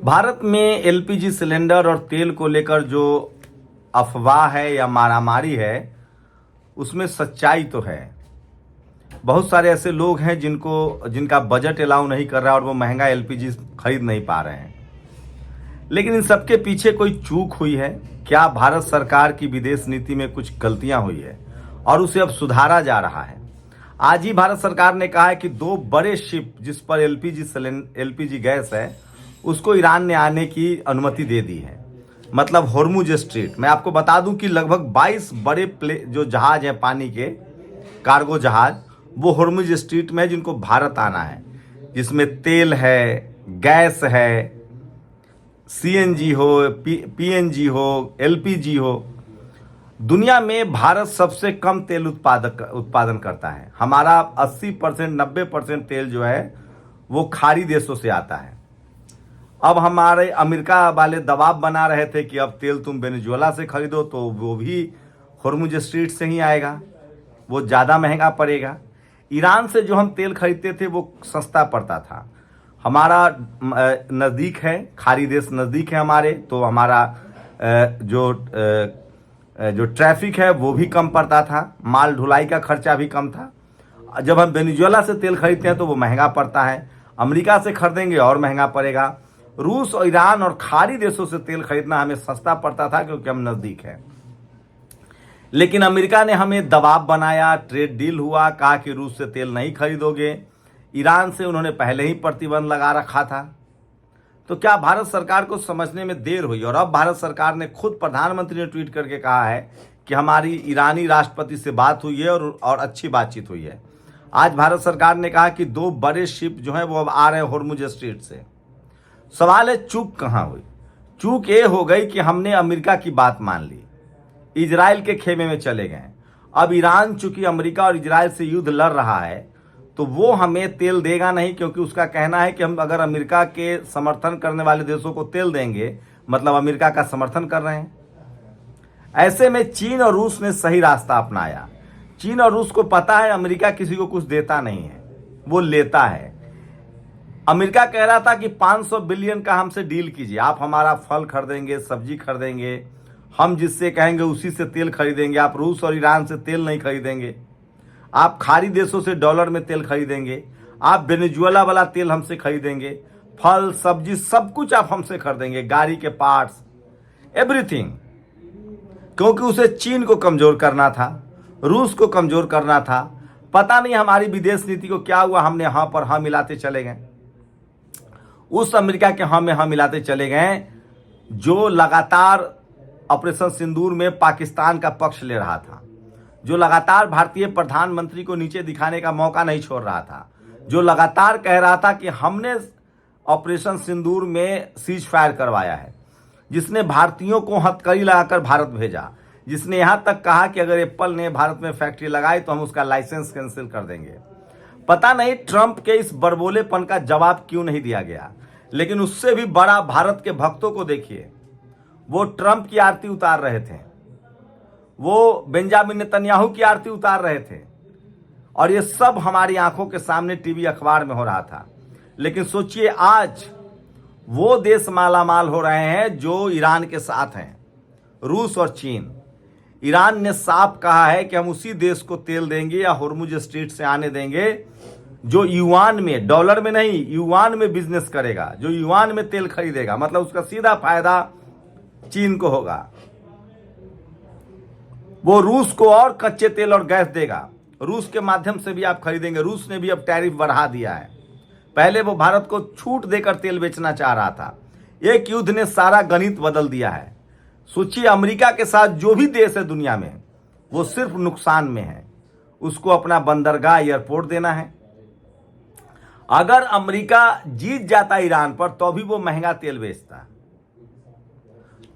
भारत में LPG cylinder और तेल को लेकर जो अफवाह है या मारामारी है, उसमें सच्चाई तो है। बहुत सारे ऐसे लोग हैं जिनका बजट अलाउ नहीं कर रहा और वो महंगा एलपीजी खरीद नहीं पा रहे हैं। लेकिन इन सबके पीछे कोई चूक हुई है क्या? भारत सरकार की विदेश नीति में कुछ गलतियां हुई है और उसे अब सुधारा जा रहा है। आज ही भारत सरकार ने कहा है कि 2 बड़े शिप जिस पर एलपीजी गैस है, उसको ईरान ने आने की अनुमति दे दी है। मतलब होर्मुज स्ट्रेट। मैं आपको बता दूं कि लगभग 22 बड़े जो जहाज हैं पानी के कार्गो जहाज, वो होर्मुज स्ट्रेट में है जिनको भारत आना है, जिसमें तेल है, गैस है, सीएनजी हो, पीएनजी हो, एलपीजी हो। दुनिया में भारत सबसे कम तेल उत्पादन करता है। हमारा 80% 90% तेल जो है वो खाड़ी देशों से आता है। अब हमारे अमेरिका वाले दबाव बना रहे थे कि अब तेल तुम वेनेजुएला से खरीदो, तो वो भी होर्मुज स्ट्रेट से ही आएगा, वो ज़्यादा महंगा पड़ेगा। ईरान से जो हम तेल खरीदते थे वो सस्ता पड़ता था। हमारा नज़दीक है, खाड़ी देश नज़दीक है हमारे, तो हमारा जो ट्रैफिक है वो भी कम पड़ता था, माल ढुलाई का खर्चा भी कम था। जब हम वेनेजुएला से तेल खरीदते हैं तो वो महंगा पड़ता है, अमेरिका से खरीदेंगे और महंगा पड़ेगा। रूस और ईरान और खाड़ी देशों से तेल खरीदना हमें सस्ता पड़ता था क्योंकि हम नज़दीक हैं। लेकिन अमेरिका ने हमें दबाव बनाया, ट्रेड डील हुआ, कहा कि रूस से तेल नहीं खरीदोगे। ईरान से उन्होंने पहले ही प्रतिबंध लगा रखा था। तो क्या भारत सरकार को समझने में देर हुई? और अब भारत सरकार ने खुद, प्रधानमंत्री ने ट्वीट करके कहा है कि हमारी ईरानी राष्ट्रपति से बात हुई है और अच्छी बातचीत हुई है। आज भारत सरकार ने कहा कि 2 बड़े शिप जो हैं वो अब आ रहे हैं होर्मुज स्ट्रेट से। सवाल है चूक कहाँ हुई? चूक ये हो गई कि हमने अमेरिका की बात मान ली, इजराइल के खेमे में चले गए। अब ईरान चूंकि अमेरिका और इजराइल से युद्ध लड़ रहा है तो वो हमें तेल देगा नहीं, क्योंकि उसका कहना है कि हम अगर अमेरिका के समर्थन करने वाले देशों को तेल देंगे मतलब अमेरिका का समर्थन कर रहे हैं। ऐसे में चीन और रूस ने सही रास्ता अपनाया। चीन और रूस को पता है अमेरिका किसी को कुछ देता नहीं है, वो लेता है। अमेरिका कह रहा था कि 500 बिलियन का हमसे डील कीजिए, आप हमारा फल खरीदेंगे, सब्जी खरीदेंगे, हम जिससे कहेंगे उसी से तेल खरीदेंगे। आप रूस और ईरान से तेल नहीं खरीदेंगे, आप खाड़ी देशों से डॉलर में तेल खरीदेंगे, आप वेनेजुएला वाला तेल हमसे खरीदेंगे, फल सब्जी सब कुछ आप हमसे खरीदेंगे, गाड़ी के पार्ट्स, एवरीथिंग। क्योंकि उसे चीन को कमजोर करना था, रूस को कमजोर करना था। पता नहीं हमारी विदेश नीति को क्या हुआ, हमने हाँ पर हाँ मिलाते चले गए। उस अमेरिका के हाँ में हाँ मिलाते चले गए जो लगातार ऑपरेशन सिंदूर में पाकिस्तान का पक्ष ले रहा था, जो लगातार भारतीय प्रधानमंत्री को नीचे दिखाने का मौका नहीं छोड़ रहा था, जो लगातार कह रहा था कि हमने ऑपरेशन सिंदूर में सीज फायर करवाया है, जिसने भारतीयों को हथकड़ी लगाकर भारत भेजा, जिसने यहाँ तक कहा कि अगर एप्पल ने भारत में फैक्ट्री लगाई तो हम उसका लाइसेंस कैंसिल कर देंगे। पता नहीं ट्रंप के इस बड़बोलेपन का जवाब क्यों नहीं दिया गया। लेकिन उससे भी बड़ा भारत के भक्तों को देखिए, वो ट्रंप की आरती उतार रहे थे, वो बेंजामिन नेतन्याहू की आरती उतार रहे थे, और ये सब हमारी आंखों के सामने टीवी अखबार में हो रहा था। लेकिन सोचिए आज वो देश मालामाल हो रहे हैं जो ईरान के साथ हैं, रूस और चीन। ईरान ने साफ कहा है कि हम उसी देश को तेल देंगे या होर्मुज स्ट्रेट से आने देंगे जो युआन में, डॉलर में नहीं, युआन में बिजनेस करेगा, जो युआन में तेल खरीदेगा। मतलब उसका सीधा फायदा चीन को होगा। वो रूस को और कच्चे तेल और गैस देगा, रूस के माध्यम से भी आप खरीदेंगे। रूस ने भी अब टैरिफ बढ़ा दिया है। पहले वो भारत को छूट देकर तेल बेचना चाह रहा था। एक युद्ध ने सारा गणित बदल दिया है। सोचिए अमेरिका के साथ जो भी देश है दुनिया में वो सिर्फ नुकसान में है। उसको अपना बंदरगाह, एयरपोर्ट देना है। अगर अमेरिका जीत जाता ईरान पर तो भी वो महंगा तेल बेचता।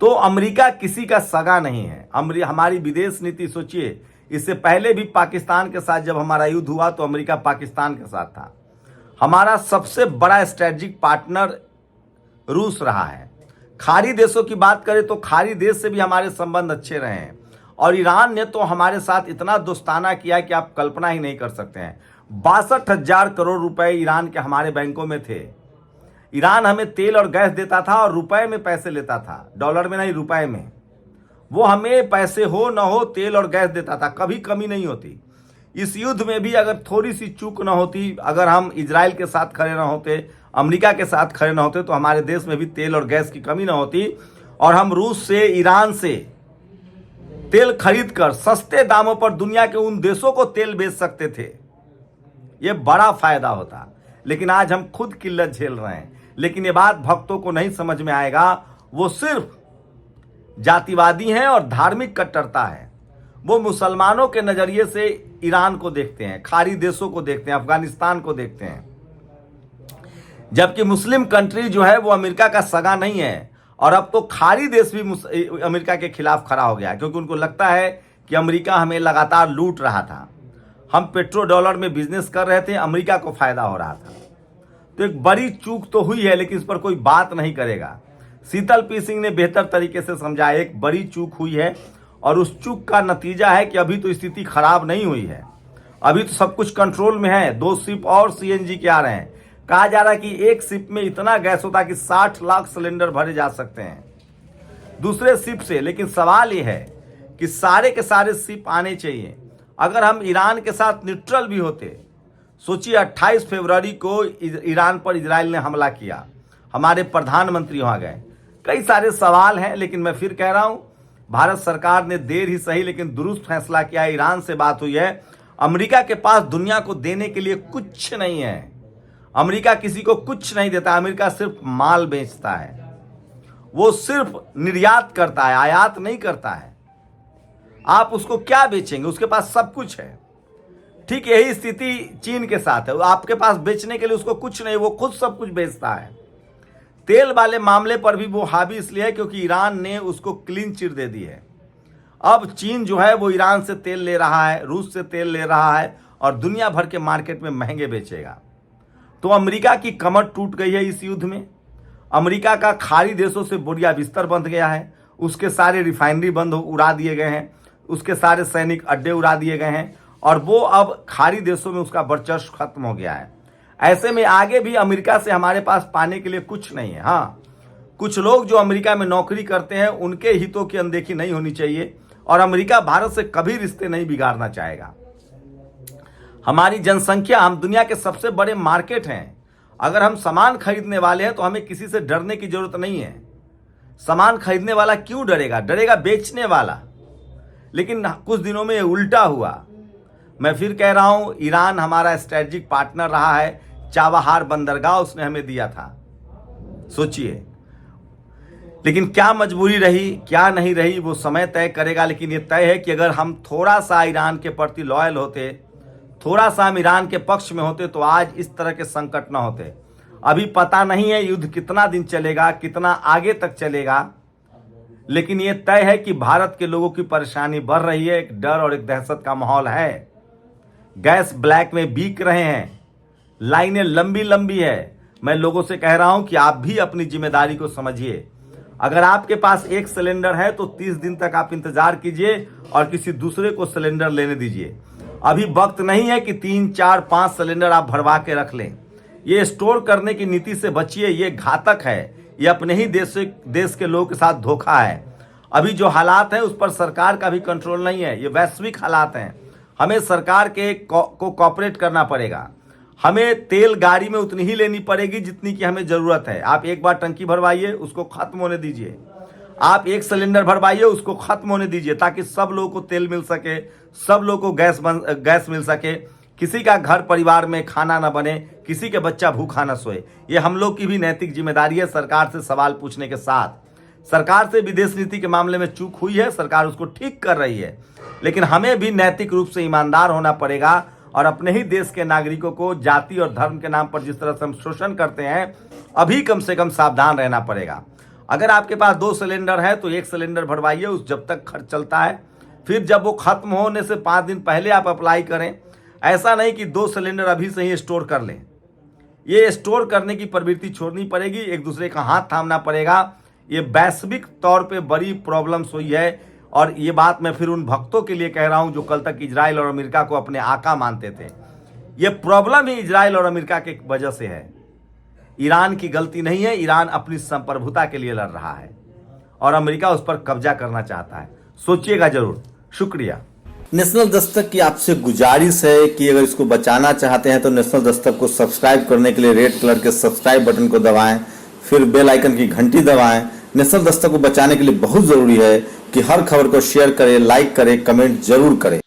तो अमेरिका किसी का सगा नहीं है। हमारी विदेश नीति सोचिए, इससे पहले भी पाकिस्तान के साथ जब हमारा युद्ध हुआ तो अमेरिका पाकिस्तान के साथ था। हमारा सबसे बड़ा स्ट्रेटेजिक पार्टनर रूस रहा है। खाड़ी देशों की बात करें तो खाड़ी देश से भी हमारे संबंध अच्छे रहे हैं। और ईरान ने तो हमारे साथ इतना दोस्ताना किया कि आप कल्पना ही नहीं कर सकते हैं। 62,000 करोड़ रुपए ईरान के हमारे बैंकों में थे। ईरान हमें तेल और गैस देता था और रुपए में पैसे लेता था, डॉलर में नहीं, रुपए में। वो हमें पैसे हो न हो तेल और गैस देता था, कभी कमी नहीं होती। इस युद्ध में भी अगर थोड़ी सी चूक न होती, अगर हम इजराइल के साथ खड़े न होते, अमेरिका के साथ खड़े न होते, तो हमारे देश में भी तेल और गैस की कमी न होती और हम रूस से, ईरान से तेल खरीद कर सस्ते दामों पर दुनिया के उन देशों को तेल बेच सकते थे। ये बड़ा फायदा होता। लेकिन आज हम खुद किल्लत झेल रहे हैं। लेकिन ये बात भक्तों को नहीं समझ में आएगा। वो सिर्फ जातिवादी हैं और धार्मिक कट्टरता है। वो मुसलमानों के नजरिए से ईरान को देखते हैं, खाड़ी देशों को देखते हैं, अफगानिस्तान को देखते हैं, जबकि मुस्लिम कंट्री जो है वो अमेरिका का सगा नहीं है। और अब तो खाड़ी देश भी अमेरिका के खिलाफ खड़ा हो गया, क्योंकि उनको लगता है कि अमेरिका हमें लगातार लूट रहा था। हम पेट्रो डॉलर में बिजनेस कर रहे थे, अमेरिका को फायदा हो रहा था। तो एक बड़ी चूक तो हुई है, लेकिन इस पर कोई बात नहीं करेगा। शीतल पी सिंह ने बेहतर तरीके से समझाया, एक बड़ी चूक हुई है और उस चूक का नतीजा है कि अभी तो स्थिति खराब नहीं हुई है, अभी तो सब कुछ कंट्रोल में है। 2 शिप और सीएनजी के आ रहे हैं। कहा जा रहा है कि एक शिप में इतना गैस होता है कि 60 लाख सिलेंडर भरे जा सकते हैं दूसरे शिप से। लेकिन सवाल यह है कि सारे के सारे शिप आने चाहिए। अगर हम ईरान के साथ न्यूट्रल भी होते, सोचिए 28 फरवरी को ईरान पर इजराइल ने हमला किया, हमारे प्रधानमंत्री वहां गए। कई सारे सवाल हैं, लेकिन मैं फिर कह रहा हूं, भारत सरकार ने देर ही सही लेकिन दुरुस्त फैसला किया। ईरान से बात हुई है। अमेरिका के पास दुनिया को देने के लिए कुछ नहीं है। अमेरिका किसी को कुछ नहीं देता। अमेरिका सिर्फ माल बेचता है, वो सिर्फ निर्यात करता है, आयात नहीं करता है। आप उसको क्या बेचेंगे? उसके पास सब कुछ है। ठीक यही स्थिति चीन के साथ है। आपके पास बेचने के लिए उसको कुछ नहीं, वो खुद सब कुछ बेचता है। तेल वाले मामले पर भी वो हावी इसलिए है क्योंकि ईरान ने उसको क्लीन चिट दे दी है। अब चीन जो है वो ईरान से तेल ले रहा है, रूस से तेल ले रहा है और दुनिया भर के मार्केट में महंगे बेचेगा। तो अमेरिका की कमर टूट गई है इस युद्ध में। अमेरिका का खाड़ी देशों से बोरिया बिस्तर बंध गया है। उसके सारे रिफाइनरी बंद उड़ा दिए गए हैं, उसके सारे सैनिक अड्डे उड़ा दिए गए हैं और वो अब खाड़ी देशों में उसका वर्चस्व खत्म हो गया है। ऐसे में आगे भी अमेरिका से हमारे पास पाने के लिए कुछ नहीं है। हाँ, कुछ लोग जो अमेरिका में नौकरी करते हैं उनके हितों की अनदेखी नहीं होनी चाहिए और अमेरिका भारत से कभी रिश्ते नहीं बिगाड़ना चाहेगा। हमारी जनसंख्या, हम दुनिया के सबसे बड़े मार्केट हैं। अगर हम सामान खरीदने वाले हैं तो हमें किसी से डरने की जरूरत नहीं है। सामान खरीदने वाला क्यों डरेगा? डरेगा बेचने वाला। लेकिन कुछ दिनों में उल्टा हुआ। मैं फिर कह रहा हूं, ईरान हमारा स्ट्रेटेजिक पार्टनर रहा है। चाबहार बंदरगाह उसने हमें दिया था, सोचिए। लेकिन क्या मजबूरी रही, क्या नहीं रही, वो समय तय करेगा। लेकिन ये तय है कि अगर हम थोड़ा सा ईरान के प्रति लॉयल होते, थोड़ा सा हम ईरान के पक्ष में होते, तो आज इस तरह के संकट न होते। अभी पता नहीं है युद्ध कितना दिन चलेगा, कितना आगे तक चलेगा, लेकिन ये तय है कि भारत के लोगों की परेशानी बढ़ रही है। एक डर और एक दहशत का माहौल है। गैस ब्लैक में बिक रहे हैं, लाइनें लंबी लंबी है। मैं लोगों से कह रहा हूं कि आप भी अपनी जिम्मेदारी को समझिए। अगर आपके पास एक सिलेंडर है तो 30 दिन तक आप इंतजार कीजिए और किसी दूसरे को सिलेंडर लेने दीजिए। अभी वक्त नहीं है कि 3, 4, 5 सिलेंडर आप भरवा के रख लें। ये स्टोर करने की नीति से बचिए, ये घातक है। ये अपने ही देश के लोगों के साथ धोखा है। अभी जो हालात हैं उस पर सरकार का भी कंट्रोल नहीं है। ये वैश्विक हालात हैं। हमें सरकार के को कॉपरेट करना पड़ेगा। हमें तेल गाड़ी में उतनी ही लेनी पड़ेगी जितनी की हमें जरूरत है। आप एक बार टंकी भरवाइए, उसको खत्म होने दीजिए। आप एक सिलेंडर भरवाइए, उसको खत्म होने दीजिए, ताकि सब लोगों को तेल मिल सके, सब लोगों को गैस मिल सके, किसी का घर परिवार में खाना ना बने, किसी के बच्चा भूखा ना सोए। ये हम लोग की भी नैतिक जिम्मेदारी है। सरकार से सवाल पूछने के साथ सरकार से विदेश नीति के मामले में चूक हुई है, सरकार उसको ठीक कर रही है, लेकिन हमें भी नैतिक रूप से ईमानदार होना पड़ेगा और अपने ही देश के नागरिकों को जाति और धर्म के नाम पर जिस तरह से हम शोषण करते हैं, अभी कम से कम सावधान रहना पड़ेगा। अगर आपके पास 2 सिलेंडर है तो 1 सिलेंडर भरवाइए, उस जब तक खर्च चलता है। फिर जब वो खत्म होने से 5 दिन पहले आप अप्लाई करें। ऐसा नहीं कि 2 सिलेंडर अभी से ही स्टोर कर लें। ये स्टोर करने की प्रवृत्ति छोड़नी पड़ेगी, एक दूसरे का हाथ थामना पड़ेगा। ये वैश्विक तौर पे बड़ी प्रॉब्लम्स हुई है और ये बात मैं फिर उन भक्तों के लिए कह रहा हूं जो कल तक इजराइल और अमेरिका को अपने आका मानते थे। ये प्रॉब्लम ही इजराइल और अमेरिका के वजह से है। ईरान की गलती नहीं है, ईरान अपनी संप्रभुता के लिए लड़ रहा है और अमेरिका उस पर कब्जा करना चाहता है। सोचिएगा जरूर। शुक्रिया। नेशनल दस्तक की आपसे गुजारिश है कि अगर इसको बचाना चाहते हैं तो नेशनल दस्तक को सब्सक्राइब करने के लिए रेड कलर के सब्सक्राइब बटन को दबाएं, फिर बेल आइकन की घंटी दबाएं। नेशनल दस्तक को बचाने के लिए बहुत जरूरी है कि हर खबर को शेयर करें, लाइक करें, कमेंट जरूर करें।